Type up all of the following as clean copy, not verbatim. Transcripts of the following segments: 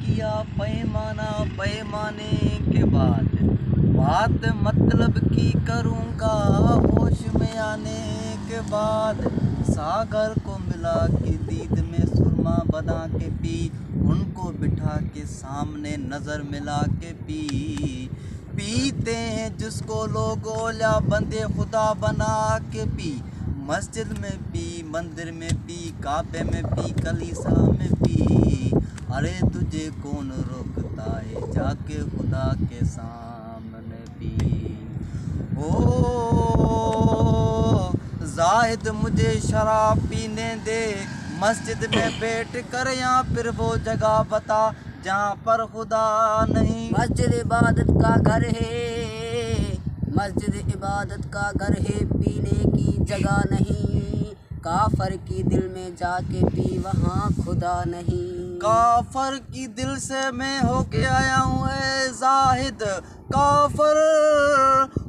किया पैमाना, पैमाने के बाद बात मतलब की करूँगा होश में आने के बाद। सागर को मिला के दीद में सुरमा बना के पी, उनको बिठा के सामने नज़र मिला के पी। पीते हैं जिसको लोग ओला बंदे खुदा बना के पी। मस्जिद में पी, मंदिर में पी, काबे में पी, कलीसा में पी। अरे तुझे कौन रोकता है, जाके खुदा के सामने पी। ओ जाहिद मुझे शराब पीने दे, मस्जिद में बैठ कर या फिर वो जगह बता जहाँ पर खुदा नहीं। मस्जिद इबादत का घर है, मस्जिद इबादत का घर है, पीने की जगह नहीं। काफर की दिल में जाके पी, वहाँ खुदा नहीं। काफर की दिल से मैं होके आया हूँ ए जाहिद, काफर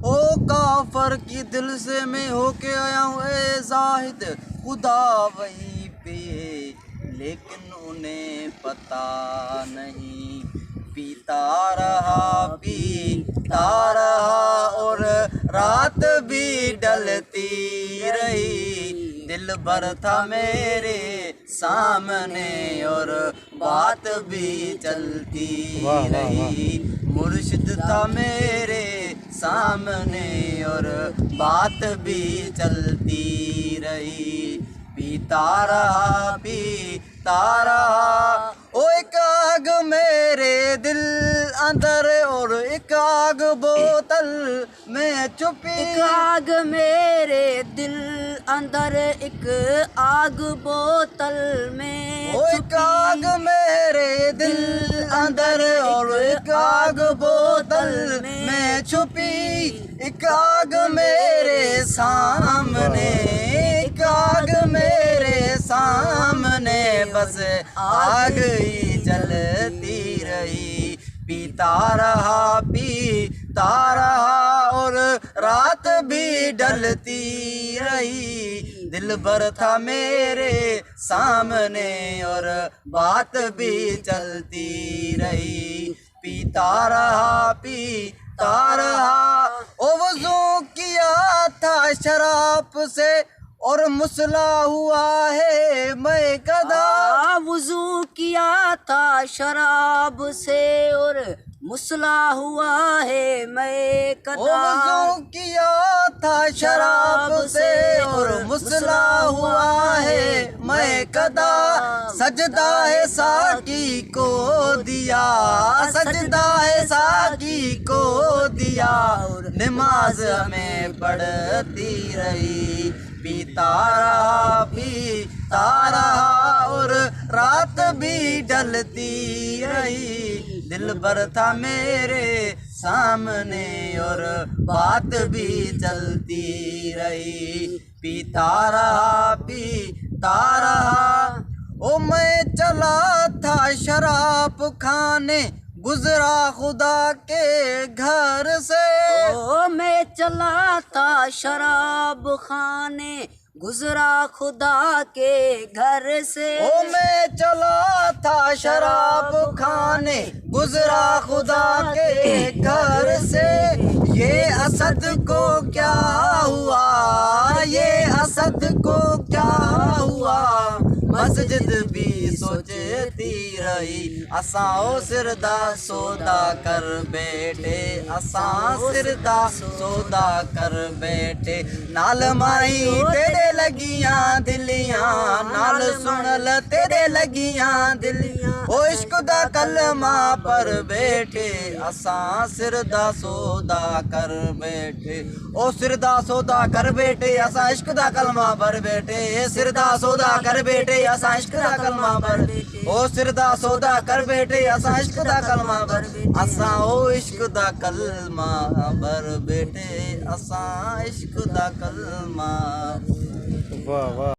ओ काफर की दिल से मैं होके आया हूँ ए जाहिद। खुदा वहीं पे लेकिन उन्हें पता नहीं। पीता रहा और रात भी डलती रही। दिल भर था मेरे सामने और बात भी चलती रही। मुर्शिद था मेरे सामने और बात भी चलती रही। पीता रहा ओ एक आग मेरे दिल अंदर और एक आग बोतल में छुपी। एक आग मेरे दिल अंदर, एक आग बोतल में ओ एक आग मेरे दिल अंदर और एक आग बोतल में छुपी। एक आग मेरे सामने, एक आग मेरे सामने, बस आग ही जलती रही। पीता रहा और रात भी डलती रही। दिल भर था मेरे सामने और बात भी चलती रही। पीता रहा ओ वज़ू किया था शराब से और मुसला हुआ है मैं कदा। वुज़ू किया था शराब से और मुसला हुआ है मैं कदा। वज़ू किया था शराब से और मुसला हुआ है मैं कदा। सजदा है साकी को दिया, सजदा है साकी को दिया और नमाज हमें पढ़ती रही। पीता रहा और रात भी डलती रही। दिल भर था मेरे सामने और बात भी चलती रही। पीता रहा ओ मैं चला था शराब खाने, गुजरा खुदा के घर से। ओ मैं चला था शराब खाने, गुजरा खुदा के घर से। ओ मैं चला था शराब खाने, गुजरा खुदा के घर से। ये असद को क्या हुआ, ये असद को क्या हुआ, मस्जिद भी सोचती रही। असाओ सिरदा सौदा कर बैठे, असां सिरदा सौदा कर बैठे। नाल माई तेरे लगियां दिलियां, नाल सुनल तेरे लगियां दिलियां। ओ इश्क दा कलमा पर बैठे, असां सिरदा सौदा कर बैठे। ओ सिरदा सौदा कर बैठे, असां इश्क दा कलमा पर बैठे। सिरदा सौदा कर बैठे, असां इश्क दा कलमा पर बैठे। ओ सिरदा सौदा कर बैठे, असां इश्क दा कलमा पर बैठे। असां ओ इश्क दा कलमा पर बैठे, असां इश्क दा कलमा। वाह वाह।